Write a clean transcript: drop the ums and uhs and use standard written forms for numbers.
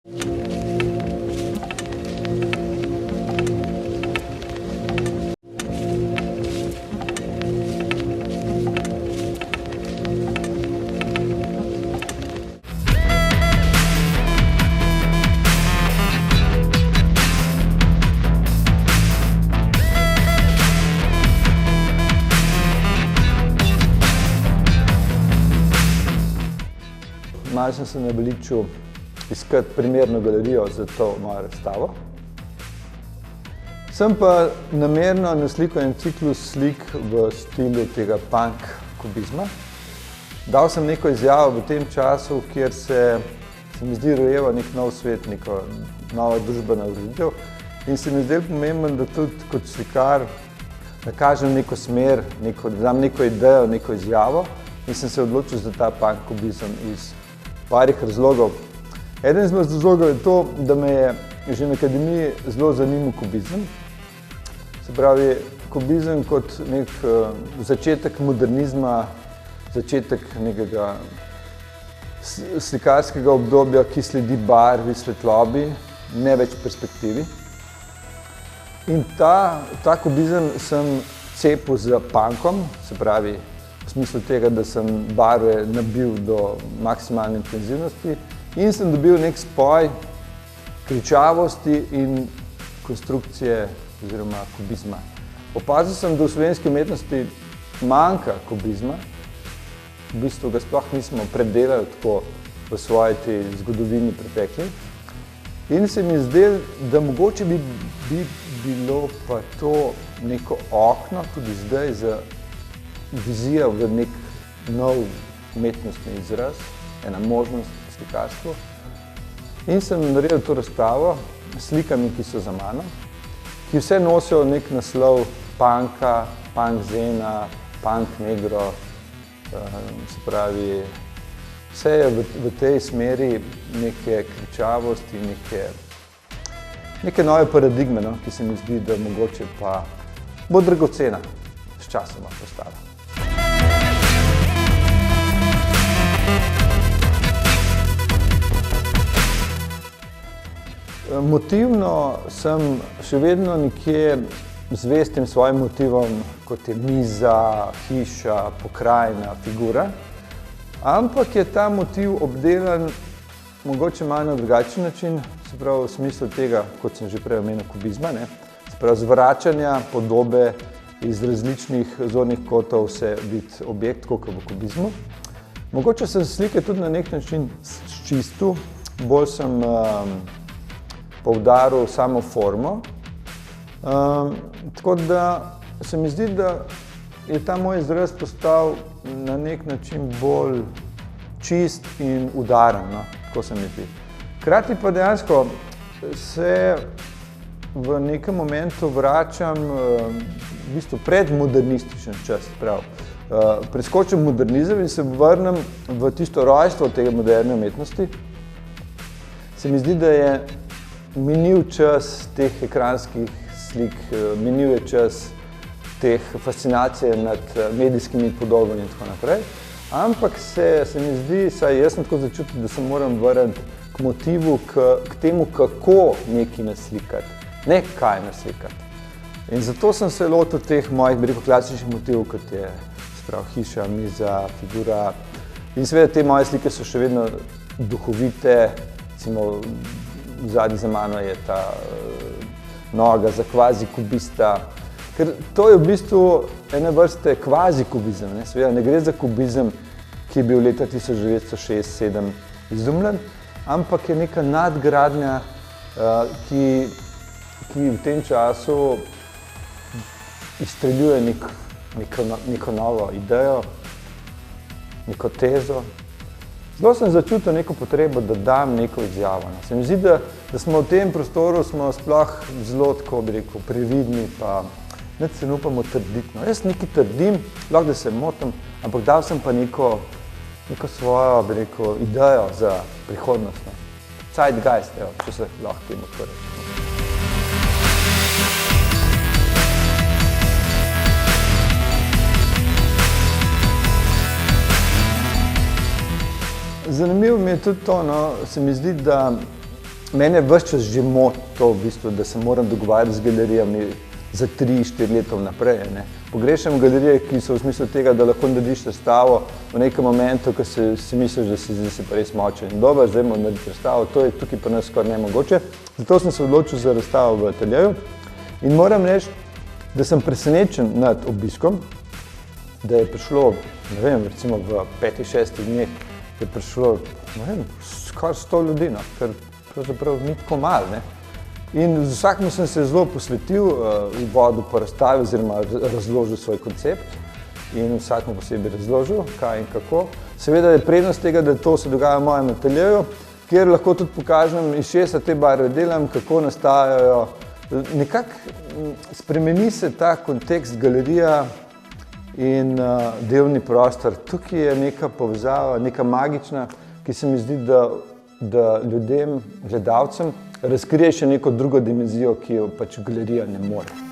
Malo sem se naveličal iskati primerno galerijo za to mojo razstavo. Sem pa namerno naslikal en ciklus slik v stilu tega punk kubizma. Dal sem neko izjavo v tem času, kjer se mi zdi rojeva nek nov svet, neka nova družbena ureditev in se mi zdelo pomembno, da tudi kot slikar nakažem neko smer, da dam neko idejo, neko izjavo in sem se odločil za ta punk kubizem iz parih razlogov. Eden izmed razlogov je to, da me je že na akademiji zelo zanimal kubizem. Se pravi, kubizem kot nek začetek modernizma, začetek nekega slikarskega obdobja, ki sledi barvi, svetlobi, ne več perspektivi. In ta kubizem sem cepil z punkom, se pravi, v smislu tega, da sem barve nabil do maksimalne intenzivnosti in sem dobil nek spoj kričavosti in konstrukcije oziroma kubizma. Opazil sem, da v slovenski umetnosti manjka kubizma, v bistvu ga sploh nismo predelali tako v svoji tej zgodovini pretekli. In se mi zdelo, da mogoče bi bilo pa to neko okno tudi zdaj za vizija v nek nov umetnostni izraz, ena možnost v slikarstvu. In sem naredil to razstavo s slikami, ki so za mano, ki vse nosijo nek naslov punka, punk zena, punk negro, se pravi, vse je v tej smeri neke kričavosti, neke nove paradigme, no, ki se mi zdi, da mogoče pa bo dragocena s časoma postala. Motivno sem še vedno nekje zvest tem svojim motivom, kot je miza, hiša, pokrajina, figura, ampak je ta motiv obdelan mogoče malo na drugačen način, se pravi v smislu tega, kot sem že prej omenil, kubizma, se pravi zvračanja podobe iz različnih zornih kotov vse biti objekt, kot v kubizmu. Mogoče sem slike tudi na nek način sčistil, bolj sem poudaril samo formo, tako da se mi zdi, da je ta moj izraz postal na nek način bolj čist in udaren, no, tako se mi zdi. Hkrati pa dejansko se v nekem momentu vračam v bistvu predmodernističen čas, preskočim modernizem in se vrnem v tisto rojstvo tega moderne umetnosti. Se mi zdi, da je minil čas teh ekranskih slik, minil je čas teh fascinacije nad medijskimi podobami in tako naprej, ampak se mi zdi, saj jaz sem tako začutil, da se moram vrniti k motivu, k temu, kako nekaj naslikati, ne kaj naslikati. In zato sem se lotil teh mojih, bi rekel, klasičnih motivov, kot je hiša, miza, figura. In seveda te moje slike so še vedno duhovite, recimo zadnji za mano je ta noga za kvazi kubista, ker to je v bistvu ene vrste kvazi kubizem, seveda ne gre za kubizem, ki je bil leta 1906-1907 izumljen, ampak je neka nadgradnja, ki v tem času izstreljuje neko novo idejo, neko tezo. Zelo sem začutil neko potrebo, da dam neko izjavo. Se mi zdi, da smo v tem prostoru sploh zelo, tako bi rekel, previdni, pa ne se ne upamo trditi. Jaz nekaj trdim, lahko da se motim, ampak dal sem pa neko svojo, bi rekel, idejo za prihodnost. Zeitgeist, če se lahko temu tako reče. Zanimivo mi je tudi to, se mi zdi, da mene vse čas že moti to, v bistvu, da se moram dogovarjati z galerijami za 3-4 leta vnaprej. Ne. Pogrešam galerije, ki so v smislu tega, da lahko narediš razstavo v nekem momentu, ko si misliš, da si pa res močen in dober, zdaj moramo narediti razstavo, to je tukaj pri nas skoraj nemogoče. Zato sem se odločil za razstavo v ateljeju in moram reči, da sem presenečen nad obiskom, da je prišlo, ne vem, recimo v 5-6 dneh je prišlo, ne vem, skoraj 100 ljudi, no, kar pravzaprav ni tako malo, ne. In z vsakim sem se zelo posvetil, vodil po razstavi oziroma razložil svoj koncept in vsakmu posebej razložil, kaj in kako. Seveda je prednost tega, da to se dogaja v mojem ateljeju, kjer lahko tudi pokažem, iz česa te barve delam, kako nastajajo. Nekako spremeni se ta kontekst galerija in delovni prostor. Tukaj je neka povezava, neka magična, ki se mi zdi, da ljudem, gledalcem, razkrije še neko drugo dimenzijo, ki jo pač galerija ne more.